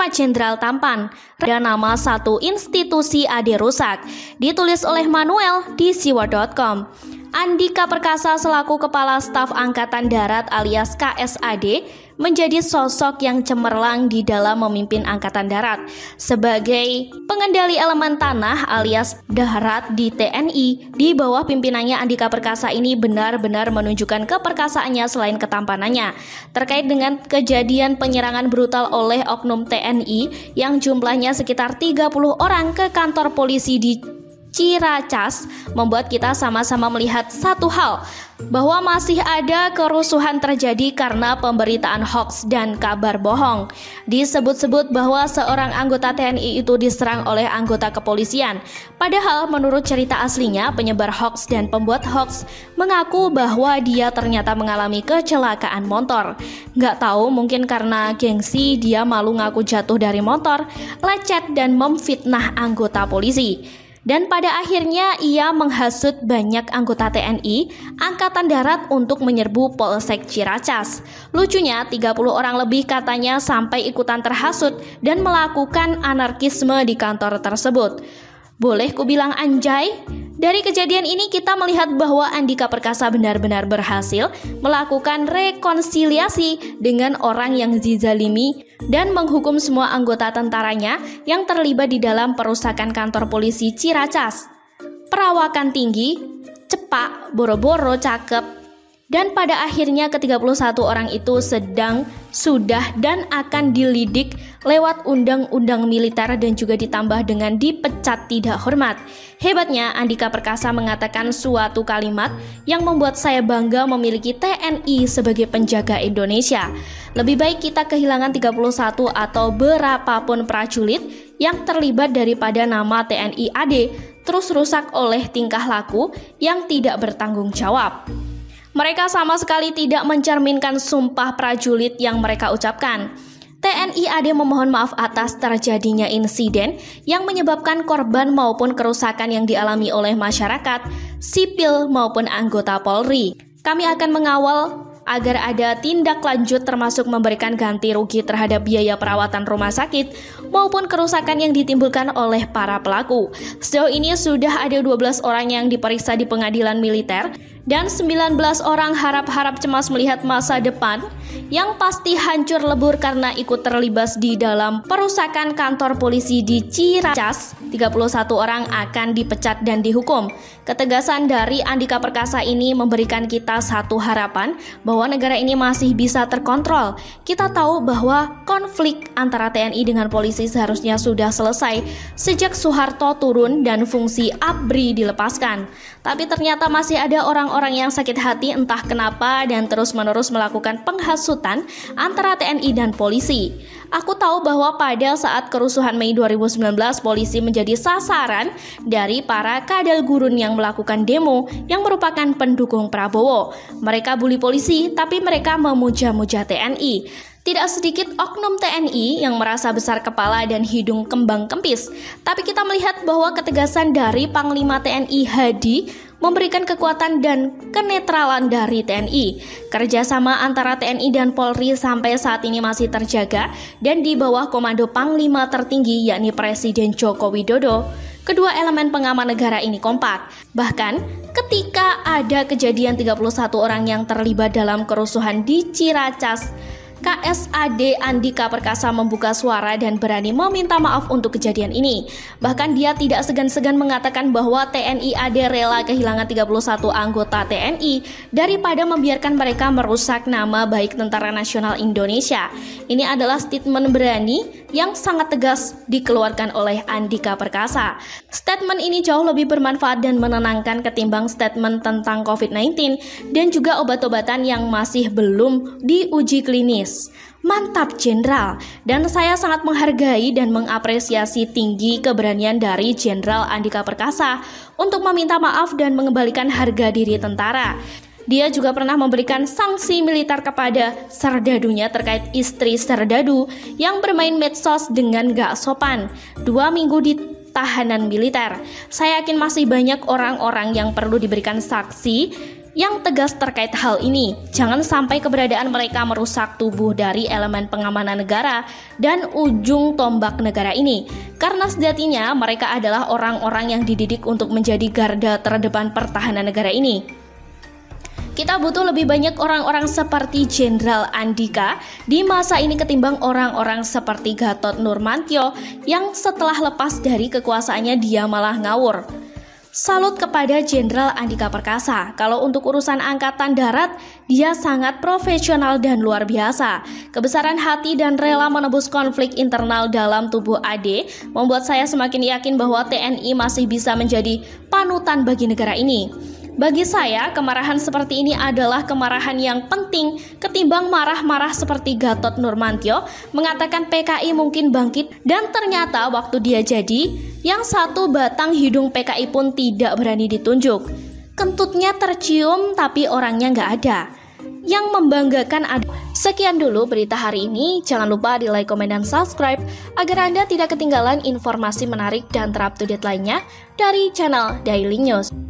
Jenderal tampan, ada nama satu institusi AD rusak, ditulis oleh Manuel di siwa.com. Andika Perkasa selaku Kepala Staf Angkatan Darat alias KSAD menjadi sosok yang cemerlang di dalam memimpin Angkatan Darat. Sebagai pengendali elemen tanah alias darat di TNI, di bawah pimpinannya Andika Perkasa ini benar-benar menunjukkan keperkasaannya selain ketampanannya. Terkait dengan kejadian penyerangan brutal oleh oknum TNI yang jumlahnya sekitar 30 orang ke kantor polisi di Ciracas, membuat kita sama-sama melihat satu hal, bahwa masih ada kerusuhan terjadi karena pemberitaan hoaks dan kabar bohong. Disebut-sebut bahwa seorang anggota TNI itu diserang oleh anggota kepolisian. Padahal menurut cerita aslinya, penyebar hoaks dan pembuat hoaks mengaku bahwa dia ternyata mengalami kecelakaan motor. Nggak tahu, mungkin karena gengsi dia malu ngaku jatuh dari motor, lecet dan memfitnah anggota polisi. Dan pada akhirnya ia menghasut banyak anggota TNI Angkatan Darat untuk menyerbu Polsek Ciracas. Lucunya 30 orang lebih katanya sampai ikutan terhasut dan melakukan anarkisme di kantor tersebut. Boleh kubilang anjay? Dari kejadian ini kita melihat bahwa Andika Perkasa benar-benar berhasil melakukan rekonsiliasi dengan orang yang dizalimi dan menghukum semua anggota tentaranya yang terlibat di dalam perusakan kantor polisi Ciracas. Perawakan tinggi, cepak, boro-boro, cakep. Dan pada akhirnya ke-31 orang itu sudah dan akan dilidik lewat undang-undang militer dan juga ditambah dengan dipecat tidak hormat. Hebatnya Andika Perkasa mengatakan suatu kalimat yang membuat saya bangga memiliki TNI sebagai penjaga Indonesia. Lebih baik kita kehilangan 31 atau berapapun prajurit yang terlibat daripada nama TNI AD terus rusak oleh tingkah laku yang tidak bertanggung jawab. Mereka sama sekali tidak mencerminkan sumpah prajurit yang mereka ucapkan. TNI AD memohon maaf atas terjadinya insiden yang menyebabkan korban maupun kerusakan yang dialami oleh masyarakat, sipil maupun anggota Polri. Kami akan mengawal agar ada tindak lanjut termasuk memberikan ganti rugi terhadap biaya perawatan rumah sakit maupun kerusakan yang ditimbulkan oleh para pelaku. Sejauh ini sudah ada 12 orang yang diperiksa di pengadilan militer dan 19 orang harap-harap cemas melihat masa depan yang pasti hancur lebur karena ikut terlibat di dalam perusakan kantor polisi di Ciracas. 31 orang akan dipecat dan dihukum. Ketegasan dari Andika Perkasa ini memberikan kita satu harapan bahwa negara ini masih bisa terkontrol. Kita tahu bahwa konflik antara TNI dengan polisi seharusnya sudah selesai sejak Soeharto turun dan fungsi ABRI dilepaskan. Tapi ternyata masih ada orang-orang yang sakit hati entah kenapa dan terus-menerus melakukan penghasutan antara TNI dan polisi. Aku tahu bahwa pada saat kerusuhan Mei 2019, polisi menjadi sasaran dari para kadal gurun yang melakukan demo yang merupakan pendukung Prabowo. Mereka bully polisi, tapi mereka memuja-muja TNI. Tidak sedikit oknum TNI yang merasa besar kepala dan hidung kembang kempis. Tapi kita melihat bahwa ketegasan dari Panglima TNI Hadi memberikan kekuatan dan kenetralan dari TNI. Kerjasama antara TNI dan Polri sampai saat ini masih terjaga dan di bawah komando Panglima tertinggi yakni Presiden Joko Widodo. Kedua elemen pengaman negara ini kompak. Bahkan ketika ada kejadian 31 orang yang terlibat dalam kerusuhan di Ciracas, KSAD Andika Perkasa membuka suara dan berani meminta maaf untuk kejadian ini. Bahkan dia tidak segan-segan mengatakan bahwa TNI AD rela kehilangan 31 anggota TNI daripada membiarkan mereka merusak nama baik Tentara Nasional Indonesia. Ini adalah statement berani yang sangat tegas dikeluarkan oleh Andika Perkasa. Statement ini jauh lebih bermanfaat dan menenangkan ketimbang statement tentang COVID-19 dan juga obat-obatan yang masih belum diuji klinis. Mantap Jenderal, dan saya sangat menghargai dan mengapresiasi tinggi keberanian dari Jenderal Andika Perkasa untuk meminta maaf dan mengembalikan harga diri tentara. Dia juga pernah memberikan sanksi militer kepada serdadunya terkait istri serdadu yang bermain medsos dengan gak sopan. 2 minggu di tahanan militer. Saya yakin masih banyak orang-orang yang perlu diberikan saksi yang tegas terkait hal ini. Jangan sampai keberadaan mereka merusak tubuh dari elemen pengamanan negara dan ujung tombak negara ini. Karena sejatinya mereka adalah orang-orang yang dididik untuk menjadi garda terdepan pertahanan negara ini. Kita butuh lebih banyak orang-orang seperti Jenderal Andika di masa ini ketimbang orang-orang seperti Gatot Nurmantio yang setelah lepas dari kekuasaannya dia malah ngawur. Salut kepada Jenderal Andika Perkasa. Kalau untuk urusan angkatan darat, dia sangat profesional dan luar biasa. Kebesaran hati dan rela menebus konflik internal dalam tubuh AD membuat saya semakin yakin bahwa TNI masih bisa menjadi panutan bagi negara ini. Bagi saya, kemarahan seperti ini adalah kemarahan yang penting ketimbang marah-marah seperti Gatot Nurmantio mengatakan PKI mungkin bangkit dan ternyata waktu dia jadi, yang satu batang hidung PKI pun tidak berani ditunjuk. Kentutnya tercium tapi orangnya nggak ada. Yang membanggakan ada. Sekian dulu berita hari ini. Jangan lupa di like, komen, dan subscribe agar Anda tidak ketinggalan informasi menarik dan terupdate lainnya dari channel Daily News.